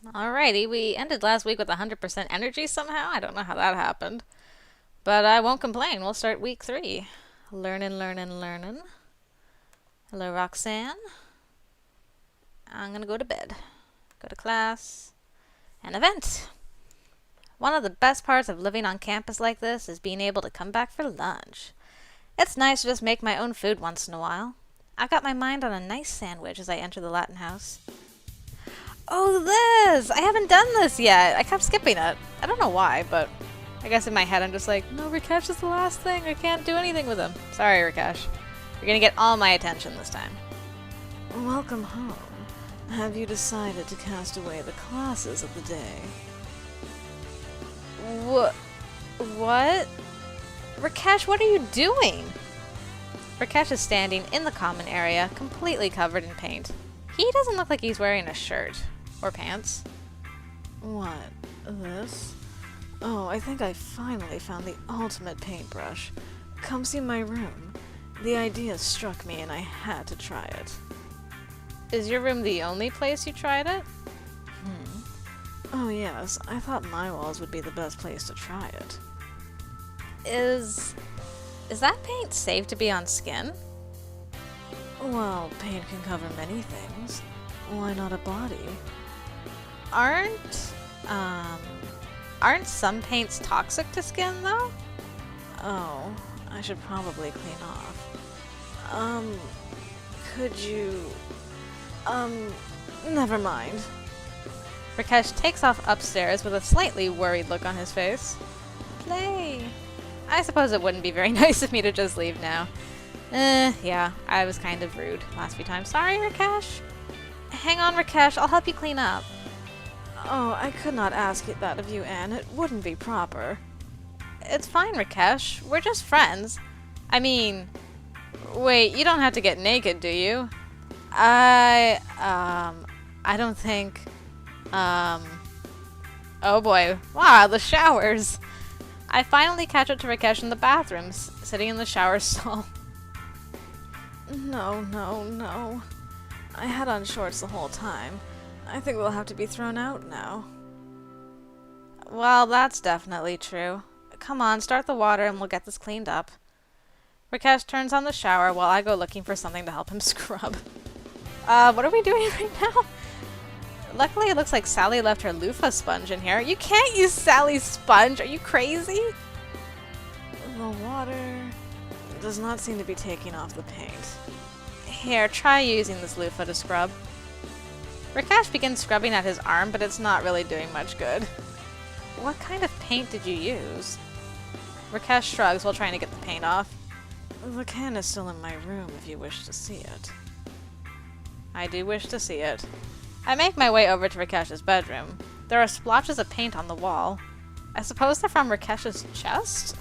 Alrighty, we ended last week with 100% energy somehow. I don't know how that happened. But I won't complain. We'll start week 3. Learning, learning, learning. Hello, Roxanne. I'm gonna go to bed. Go to class. An event. One of the best parts of living on campus like this is being able to come back for lunch. It's nice to just make my own food once in a while. I've got my mind on a nice sandwich as I enter the Latin house. Oh, this! I haven't done this yet. I kept skipping it. I don't know why, but I guess in my head I'm just like, no, Rakesh is the last thing. I can't do anything with him. Sorry, Rakesh. You're gonna get all my attention this time. Welcome home. Have you decided to cast away the classes of the day? What? Rakesh, what are you doing? Rakesh is standing in the common area, completely covered in paint. He doesn't look like he's wearing a shirt. Or pants. What? This? Oh, I think I finally found the ultimate paintbrush. Come see my room. The idea struck me and I had to try it. Is your room the only place you tried it? Oh yes, I thought my walls would be the best place to try it. Is that paint safe to be on skin? Well, paint can cover many things. Why not a body? Aren't some paints toxic to skin though? Oh, I should probably clean off. Could you... never mind. Rakesh takes off upstairs with a slightly worried look on his face. Play. I suppose it wouldn't be very nice of me to just leave now. Yeah, I was kind of rude last few times. Sorry, Rakesh. Hang on, Rakesh. I'll help you clean up. Oh, I could not ask it that of you, Anne. It wouldn't be proper. It's fine, Rakesh. We're just friends. I mean... Wait, you don't have to get naked, do you? I don't think... Oh boy. Wow, the showers! I finally catch up to Rakesh in the bathroom, sitting in the shower stall. No. I had on shorts the whole time. I think we'll have to be thrown out now. Well, that's definitely true. Come on, start the water and we'll get this cleaned up. Rakesh turns on the shower while I go looking for something to help him scrub. What are we doing right now? Luckily, it looks like Sally left her loofah sponge in here. You can't use Sally's sponge! Are you crazy? The water does not seem to be taking off the paint. Here, try using this loofah to scrub. Rakesh begins scrubbing at his arm, but it's not really doing much good. What kind of paint did you use? Rakesh shrugs while trying to get the paint off. The can is still in my room if you wish to see it. I do wish to see it. I make my way over to Rakesh's bedroom. There are splotches of paint on the wall. I suppose they're from Rakesh's chest?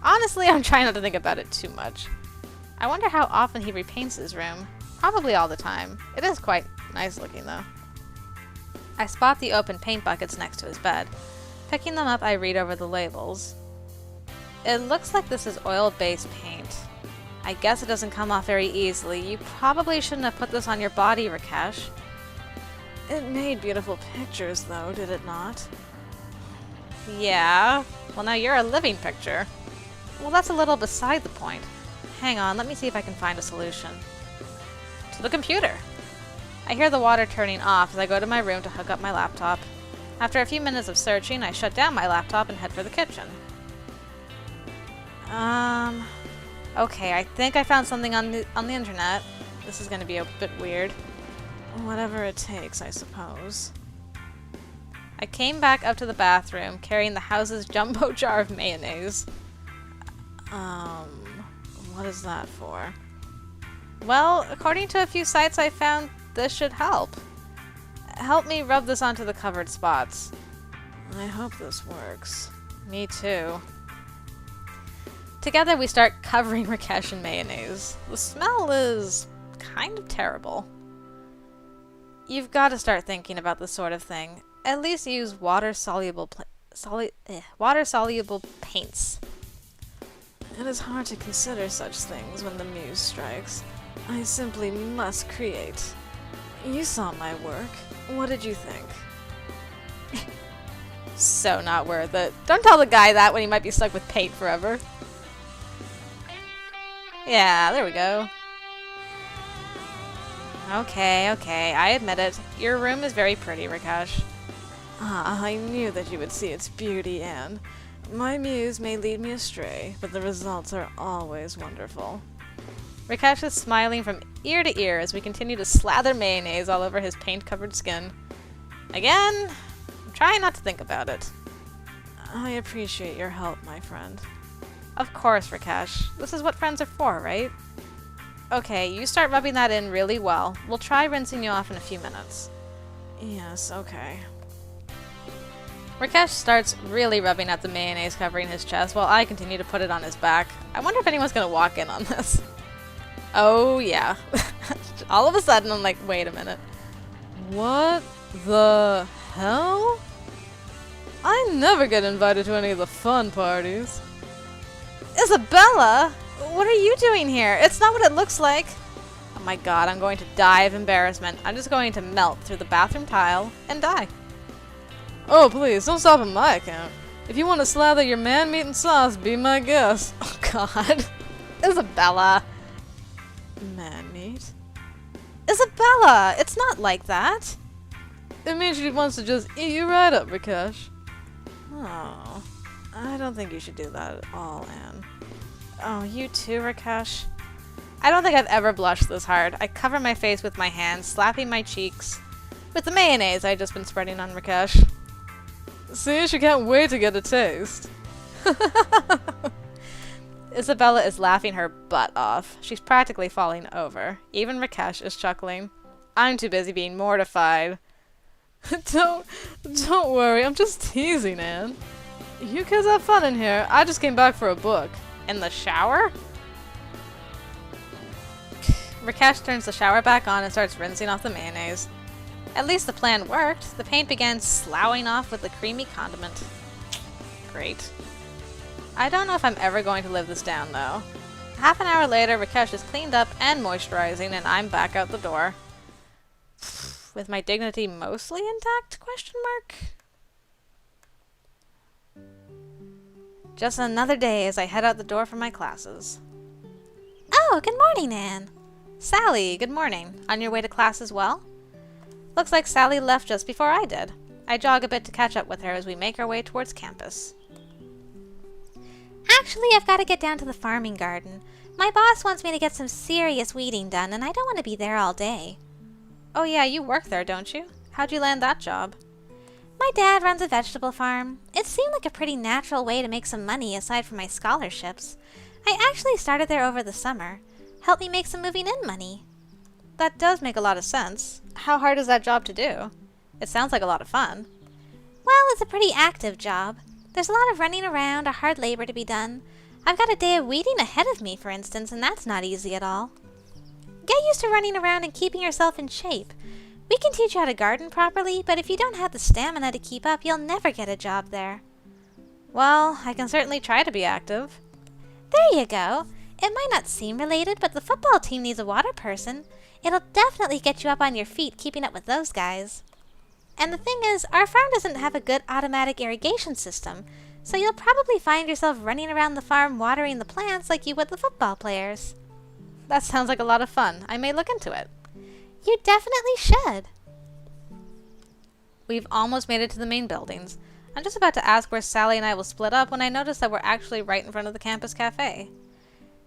Honestly, I'm trying not to think about it too much. I wonder how often he repaints his room. Probably all the time. It is quite nice looking though. I spot the open paint buckets next to his bed. Picking them up, I read over the labels. It looks like this is oil-based paint. I guess it doesn't come off very easily. You probably shouldn't have put this on your body, Rakesh. It made beautiful pictures, though, did it not? Yeah. Well, now you're a living picture. Well, that's a little beside the point. Hang on, let me see if I can find a solution. To the computer. I hear the water turning off as I go to my room to hook up my laptop. After a few minutes of searching, I shut down my laptop and head for the kitchen. Okay, I think I found something on the internet. This is gonna be a bit weird. Whatever it takes, I suppose. I came back up to the bathroom, carrying the house's jumbo jar of mayonnaise. What is that for? Well, according to a few sites I found, this should help. Help me rub this onto the covered spots. I hope this works. Me too. Together we start covering Rakesh in mayonnaise. The smell is kind of terrible. You've got to start thinking about this sort of thing. At least use water-soluble paints. It is hard to consider such things when the muse strikes. I simply must create. You saw my work. What did you think? So not worth it. Don't tell the guy that when he might be stuck with paint forever. Yeah, there we go. Okay, I admit it. Your room is very pretty, Rakesh. Ah, I knew that you would see its beauty, Anne. My muse may lead me astray, but the results are always wonderful. Rakesh is smiling from ear to ear as we continue to slather mayonnaise all over his paint-covered skin. Again, I'm trying not to think about it. I appreciate your help, my friend. Of course, Rakesh. This is what friends are for, right? Okay, you start rubbing that in really well. We'll try rinsing you off in a few minutes. Yes, okay. Rakesh starts really rubbing at the mayonnaise covering his chest while I continue to put it on his back. I wonder if anyone's gonna walk in on this. Oh yeah. All of a sudden I'm like, wait a minute. What the hell? I never get invited to any of the fun parties. Isabella! What are you doing here? It's not what it looks like. Oh my god, I'm going to die of embarrassment. I'm just going to melt through the bathroom tile and die. Oh, please, don't stop at my account. If you want to slather your man meat and sauce, be my guest. Oh god. Isabella. Man meat? Isabella! It's not like that. It means she wants to just eat you right up, Rakesh. Oh, I don't think you should do that at all, Anne. Oh, you too, Rakesh? I don't think I've ever blushed this hard. I cover my face with my hands, slapping my cheeks with the mayonnaise I'd just been spreading on Rakesh. See, she can't wait to get a taste. Isabella is laughing her butt off. She's practically falling over. Even Rakesh is chuckling. I'm too busy being mortified. Don't worry, I'm just teasing, Anne. You kids have fun in here. I just came back for a book. In the shower? Rakesh turns the shower back on and starts rinsing off the mayonnaise. At least the plan worked. The paint began sloughing off with the creamy condiment. Great. I don't know if I'm ever going to live this down, though. Half an hour later, Rakesh is cleaned up and moisturizing, and I'm back out the door. With my dignity mostly intact? Question mark. Just another day as I head out the door for my classes. Oh, good morning, Anne. Sally, good morning. On your way to class as well? Looks like Sally left just before I did. I jog a bit to catch up with her as we make our way towards campus. Actually, I've got to get down to the farming garden. My boss wants me to get some serious weeding done, and I don't want to be there all day. Oh yeah, you work there, don't you? How'd you land that job? My dad runs a vegetable farm. It seemed like a pretty natural way to make some money aside from my scholarships. I actually started there over the summer. Helped me make some moving in money. That does make a lot of sense. How hard is that job to do? It sounds like a lot of fun. Well, it's a pretty active job. There's a lot of running around, a hard labor to be done. I've got a day of weeding ahead of me, for instance, and that's not easy at all. Get used to running around and keeping yourself in shape. We can teach you how to garden properly, but if you don't have the stamina to keep up, you'll never get a job there. Well, I can certainly try to be active. There you go. It might not seem related, but the football team needs a water person. It'll definitely get you up on your feet keeping up with those guys. And the thing is, our farm doesn't have a good automatic irrigation system, so you'll probably find yourself running around the farm watering the plants like you would the football players. That sounds like a lot of fun. I may look into it. You definitely should. We've almost made it to the main buildings. I'm just about to ask where Sally and I will split up when I notice that we're actually right in front of the campus cafe.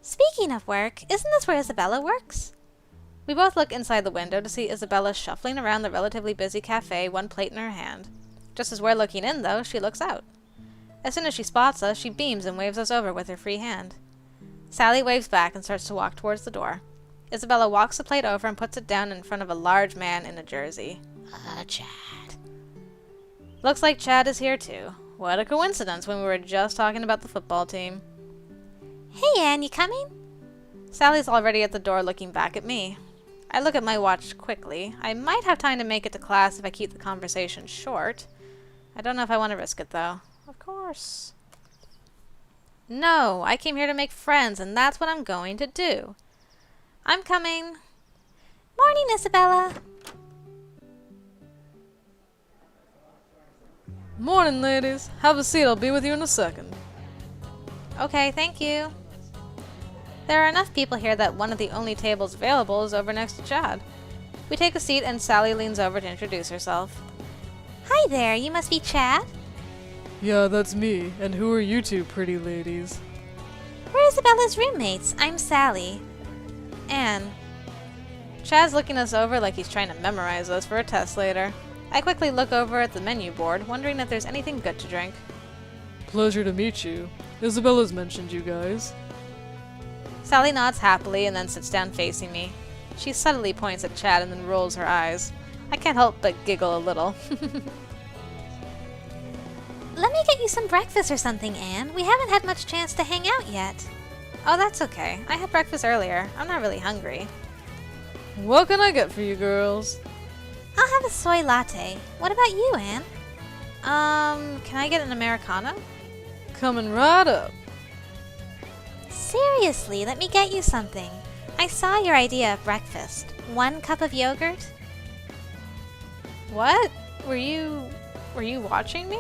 Speaking of work, isn't this where Isabella works? We both look inside the window to see Isabella shuffling around the relatively busy cafe, one plate in her hand. Just as we're looking in, though, she looks out. As soon as she spots us, she beams and waves us over with her free hand. Sally waves back and starts to walk towards the door. Isabella walks the plate over and puts it down in front of a large man in a jersey. Chad. Looks like Chad is here too. What a coincidence when we were just talking about the football team. Hey Anne, you coming? Sally's already at the door looking back at me. I look at my watch quickly. I might have time to make it to class if I keep the conversation short. I don't know if I want to risk it though. Of course. No, I came here to make friends and that's what I'm going to do. I'm coming. Morning, Isabella. Morning, ladies. Have a seat, I'll be with you in a second. Okay, thank you. There are enough people here that one of the only tables available is over next to Chad. We take a seat and Sally leans over to introduce herself. Hi there, you must be Chad? Yeah, that's me. And who are you two pretty ladies? We're Isabella's roommates. I'm Sally. Anne. Chad's looking us over like he's trying to memorize us for a test later. I quickly look over at the menu board, wondering if there's anything good to drink. Pleasure to meet you. Isabella's mentioned you guys. Sally nods happily and then sits down facing me. She subtly points at Chad and then rolls her eyes. I can't help but giggle a little. Let me get you some breakfast or something, Anne. We haven't had much chance to hang out yet. Oh, that's okay. I had breakfast earlier. I'm not really hungry. What can I get for you girls? I'll have a soy latte. What about you, Anne? Can I get an Americano? Coming right up. Seriously, let me get you something. I saw your idea of breakfast. 1 cup of yogurt? What? Were you watching me?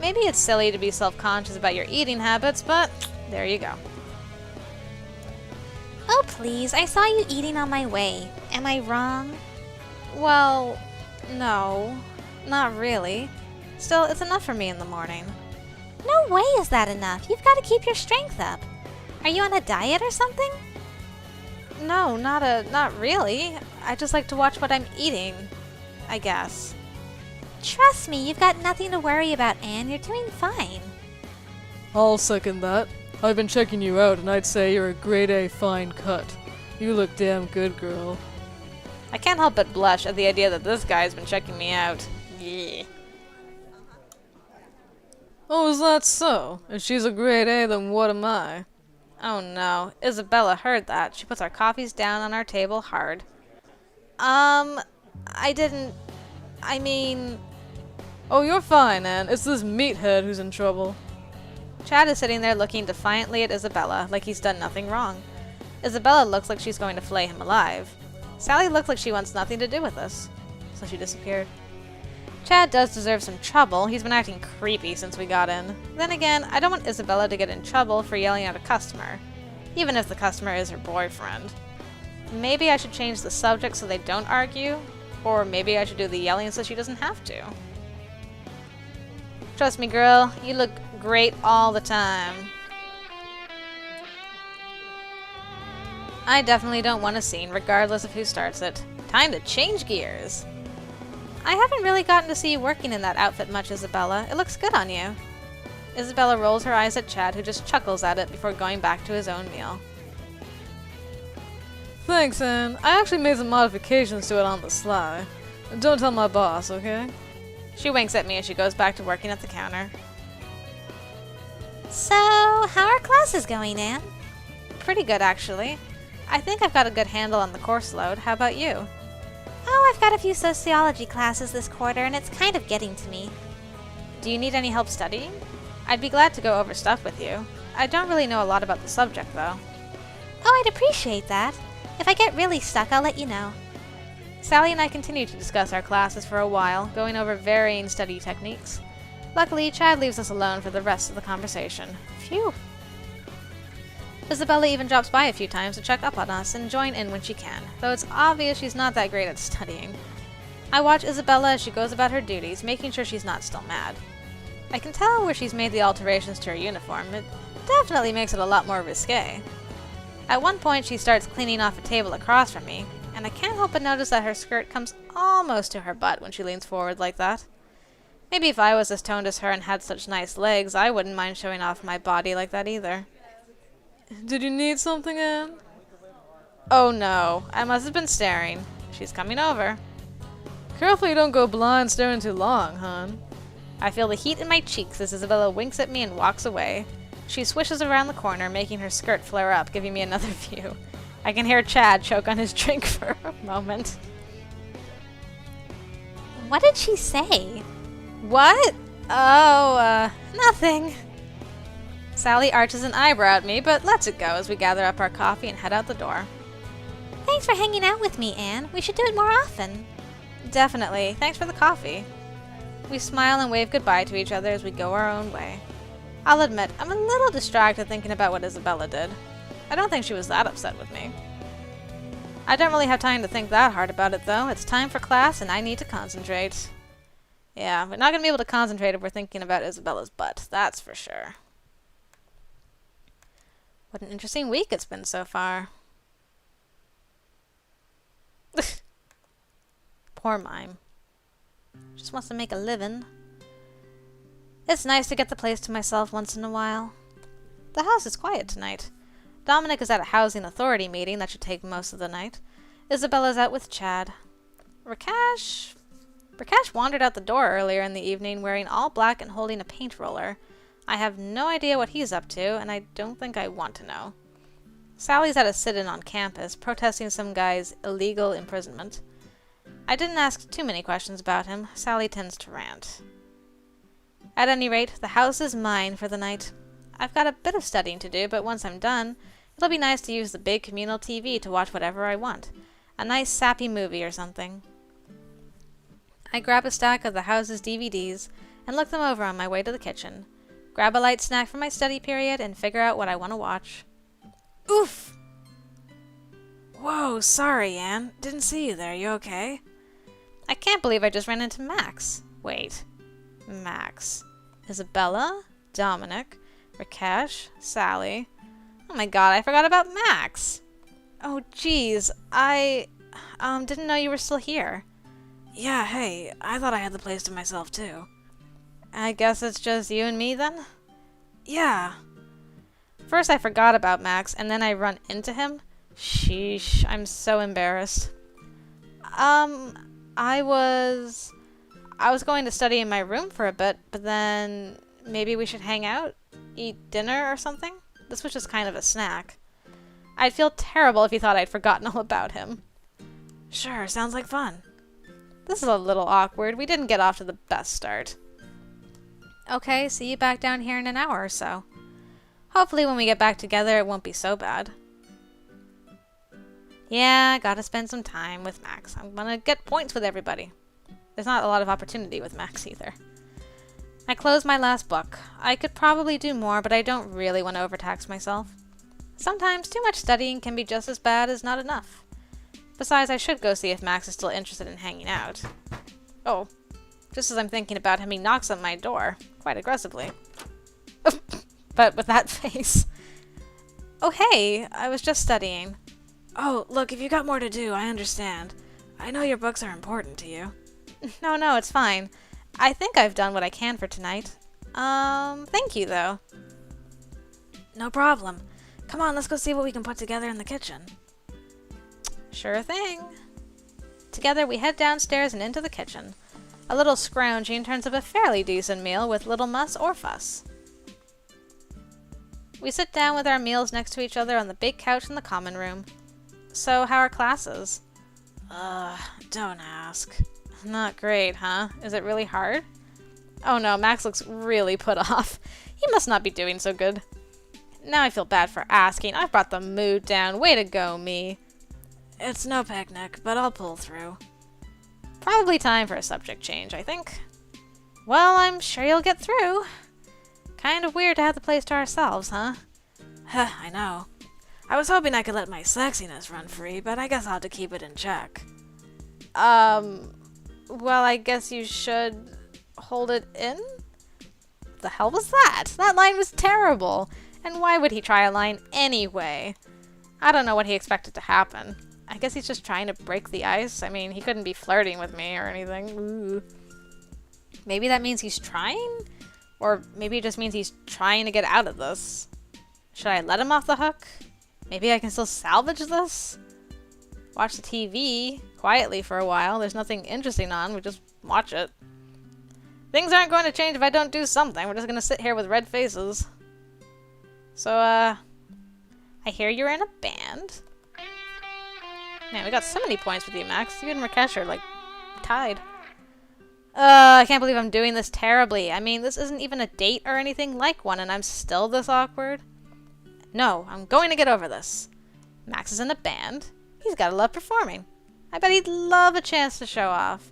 Maybe it's silly to be self-conscious about your eating habits, but there you go. Oh, please, I saw you eating on my way. Am I wrong? Well, no, not really. Still, it's enough for me in the morning. No way is that enough. You've got to keep your strength up. Are you on a diet or something? No, not really. I just like to watch what I'm eating, I guess. Trust me, you've got nothing to worry about, Anne. You're doing fine. I'll second that. I've been checking you out and I'd say you're a grade A fine cut. You look damn good, girl. I can't help but blush at the idea that this guy's been checking me out. Yeah. Oh, is that so? If she's a grade A, then what am I? Oh no, Isabella heard that. She puts our coffees down on our table hard. I mean... Oh, you're fine, Anne. It's this meathead who's in trouble. Chad is sitting there looking defiantly at Isabella, like he's done nothing wrong. Isabella looks like she's going to flay him alive. Sally looks like she wants nothing to do with us. So she disappeared. Chad does deserve some trouble. He's been acting creepy since we got in. Then again, I don't want Isabella to get in trouble for yelling at a customer, even if the customer is her boyfriend. Maybe I should change the subject so they don't argue, or maybe I should do the yelling so she doesn't have to. Trust me, girl, you look great all the time. I definitely don't want a scene, regardless of who starts it. Time to change gears. I haven't really gotten to see you working in that outfit much, Isabella. It looks good on you. Isabella rolls her eyes at Chad, who just chuckles at it before going back to his own meal. Thanks, Anne. I actually made some modifications to it on the sly. Don't tell my boss, okay? She winks at me as she goes back to working at the counter. So, how are classes going, Anne? Pretty good, actually. I think I've got a good handle on the course load. How about you? Oh, I've got a few sociology classes this quarter, and it's kind of getting to me. Do you need any help studying? I'd be glad to go over stuff with you. I don't really know a lot about the subject, though. Oh, I'd appreciate that. If I get really stuck, I'll let you know. Sally and I continue to discuss our classes for a while, going over varying study techniques. Luckily, Chad leaves us alone for the rest of the conversation. Phew. Isabella even drops by a few times to check up on us and join in when she can, though it's obvious she's not that great at studying. I watch Isabella as she goes about her duties, making sure she's not still mad. I can tell where she's made the alterations to her uniform. It definitely makes it a lot more risque. At one point, she starts cleaning off a table across from me, and I can't help but notice that her skirt comes almost to her butt when she leans forward like that. Maybe if I was as toned as her and had such nice legs, I wouldn't mind showing off my body like that either. Did you need something, Anne? Oh no, I must have been staring. She's coming over. Careful you don't go blind staring too long, hon. I feel the heat in my cheeks as Isabella winks at me and walks away. She swishes around the corner, making her skirt flare up, giving me another view. I can hear Chad choke on his drink for a moment. What did she say? What? Oh, nothing. Sally arches an eyebrow at me, but lets it go as we gather up our coffee and head out the door. Thanks for hanging out with me, Anne. We should do it more often. Definitely. Thanks for the coffee. We smile and wave goodbye to each other as we go our own way. I'll admit, I'm a little distracted thinking about what Isabella did. I don't think she was that upset with me. I don't really have time to think that hard about it, though. It's time for class, and I need to concentrate. Yeah, we're not going to be able to concentrate if we're thinking about Isabella's butt, that's for sure. What an interesting week it's been so far. Poor mime. Just wants to make a living. It's nice to get the place to myself once in a while. The house is quiet tonight. Dominic is at a housing authority meeting that should take most of the night. Isabella's out with Chad. Rakesh wandered out the door earlier in the evening wearing all black and holding a paint roller. I have no idea what he's up to, and I don't think I want to know. Sally's at a sit-in on campus, protesting some guy's illegal imprisonment. I didn't ask too many questions about him. Sally tends to rant. At any rate, the house is mine for the night. I've got a bit of studying to do, but once I'm done, it'll be nice to use the big communal TV to watch whatever I want. A nice sappy movie or something. I grab a stack of the house's DVDs and look them over on my way to the kitchen. Grab a light snack for my study period and figure out what I want to watch. Oof! Whoa, sorry, Anne. Didn't see you there. You okay? I can't believe I just ran into Max. Wait. Max. Isabella? Dominic? Rakesh? Sally? Oh my god, I forgot about Max! Oh jeez, I didn't know you were still here. Yeah, hey, I thought I had the place to myself too. I guess it's just you and me then? Yeah. First I forgot about Max, and then I run into him? Sheesh, I'm so embarrassed. I was going to study in my room for a bit, but then maybe we should hang out? Eat dinner or something? This was just kind of a snack. I'd feel terrible if he thought I'd forgotten all about him. Sure, sounds like fun. This is a little awkward. We didn't get off to the best start. Okay, see you back down here in an hour or so. Hopefully when we get back together it won't be so bad. Yeah, gotta spend some time with Max. I'm gonna get points with everybody. There's not a lot of opportunity with Max either. I closed my last book. I could probably do more, but I don't really want to overtax myself. Sometimes too much studying can be just as bad as not enough. Besides, I should go see if Max is still interested in hanging out. Oh, just as I'm thinking about him, he knocks on my door, quite aggressively. But with that face. Oh hey, I was just studying. Oh, look, if you got more to do, I understand. I know your books are important to you. No, it's fine. I think I've done what I can for tonight. Thank you, though. No problem. Come on, let's go see what we can put together in the kitchen. Sure thing. Together we head downstairs and into the kitchen. A little scrounging turns up a fairly decent meal with little muss or fuss. We sit down with our meals next to each other on the big couch in the common room. So, how are classes? Don't ask. Not great, huh? Is it really hard? Oh no, Max looks really put off. He must not be doing so good. Now I feel bad for asking. I've brought the mood down. Way to go, me. It's no picnic, but I'll pull through. Probably time for a subject change, I think. Well, I'm sure you'll get through. Kind of weird to have the place to ourselves, huh? I know. I was hoping I could let my sexiness run free, but I guess I'll have to keep it in check. Well, I guess you should hold it in? The hell was that? That line was terrible. And why would he try a line anyway? I don't know what he expected to happen. I guess he's just trying to break the ice. I mean, he couldn't be flirting with me or anything. Ooh. Maybe that means he's trying? Or maybe it just means he's trying to get out of this. Should I let him off the hook? Maybe I can still salvage this? Watch the TV quietly for a while. There's nothing interesting on. We just watch it. Things aren't going to change if I don't do something. We're just going to sit here with red faces. So, I hear you're in a band. Man, we got so many points with you, Max. You and Rakesh are, like, tied. I can't believe I'm doing this terribly. I mean, this isn't even a date or anything like one, and I'm still this awkward. No, I'm going to get over this. Max is in a band. He's gotta love performing. I bet he'd love a chance to show off.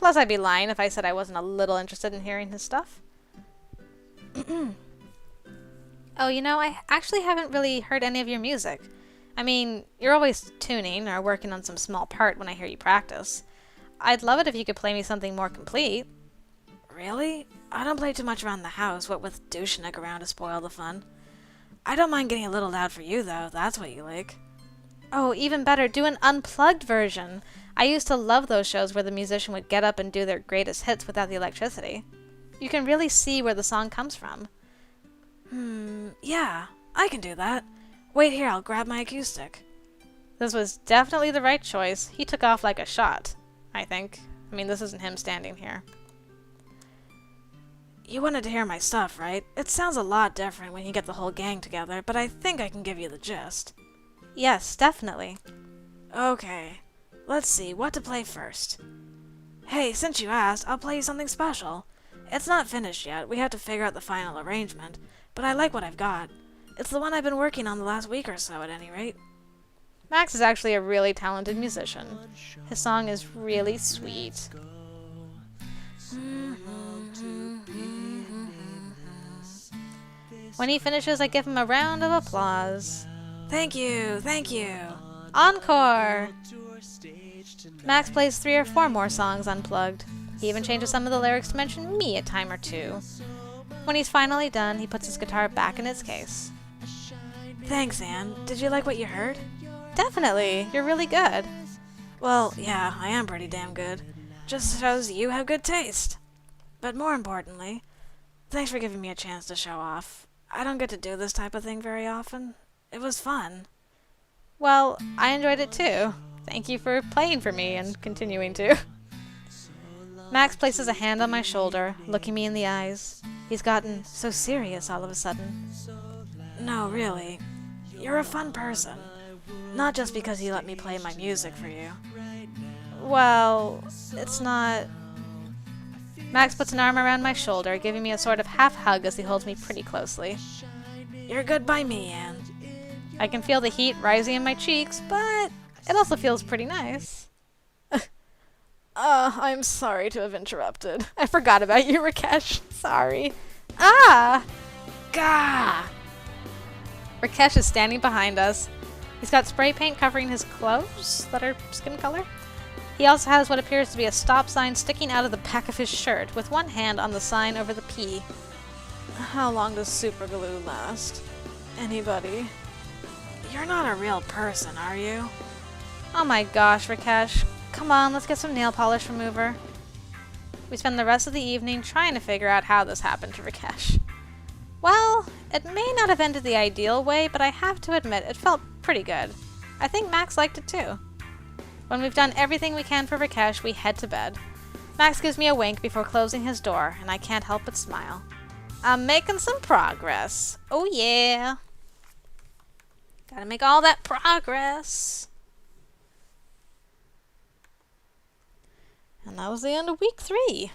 Plus, I'd be lying if I said I wasn't a little interested in hearing his stuff. Oh, you know, I actually haven't really heard any of your music. I mean, you're always tuning or working on some small part when I hear you practice. I'd love it if you could play me something more complete. Really? I don't play too much around the house, what with douching around to spoil the fun. I don't mind getting a little loud for you, though. That's what you like. Oh, even better, do an unplugged version. I used to love those shows where the musician would get up and do their greatest hits without the electricity. You can really see where the song comes from. Yeah, I can do that. Wait here, I'll grab my acoustic. This was definitely the right choice. He took off like a shot, I think. I mean, this isn't him standing here. You wanted to hear my stuff, right? It sounds a lot different when you get the whole gang together, but I think I can give you the gist. Yes, definitely. Okay, let's see what to play first. Hey, since you asked, I'll play you something special. It's not finished yet, we have to figure out the final arrangement, but I like what I've got. It's the one I've been working on the last week or so, at any rate. Max is actually a really talented musician. His song is really sweet. When he finishes, I give him a round of applause. Thank you, thank you. Encore! Max plays 3 or 4 more songs unplugged. He even changes some of the lyrics to mention me a time or two. When he's finally done, he puts his guitar back in its case. Thanks, Anne. Did you like what you heard? Definitely. You're really good. Well, yeah, I am pretty damn good. Just shows you have good taste. But more importantly, thanks for giving me a chance to show off. I don't get to do this type of thing very often. It was fun. Well, I enjoyed it too. Thank you for playing for me and continuing to. Max places a hand on my shoulder, looking me in the eyes. He's gotten so serious all of a sudden. No, really. You're a fun person. Not just because you let me play my music for you. Well, it's not... Max puts an arm around my shoulder, giving me a sort of half-hug as he holds me pretty closely. You're good by me, Anne. I can feel the heat rising in my cheeks, but it also feels pretty nice. I'm sorry to have interrupted. I forgot about you, Rakesh. Sorry. Ah! Gah! Rakesh is standing behind us. He's got spray paint covering his clothes that are skin color. He also has what appears to be a stop sign sticking out of the back of his shirt, with one hand on the sign over the P. How long does super glue last? Anybody? You're not a real person, are you? Oh my gosh, Rakesh. Come on, let's get some nail polish remover. We spend the rest of the evening trying to figure out how this happened to Rakesh. Well, it may not have ended the ideal way, but I have to admit it felt pretty good. I think Max liked it too. When we've done everything we can for Rakesh, we head to bed. Max gives me a wink before closing his door, and I can't help but smile. I'm making some progress. Oh yeah. Gotta make all that progress. And that was the end of week 3.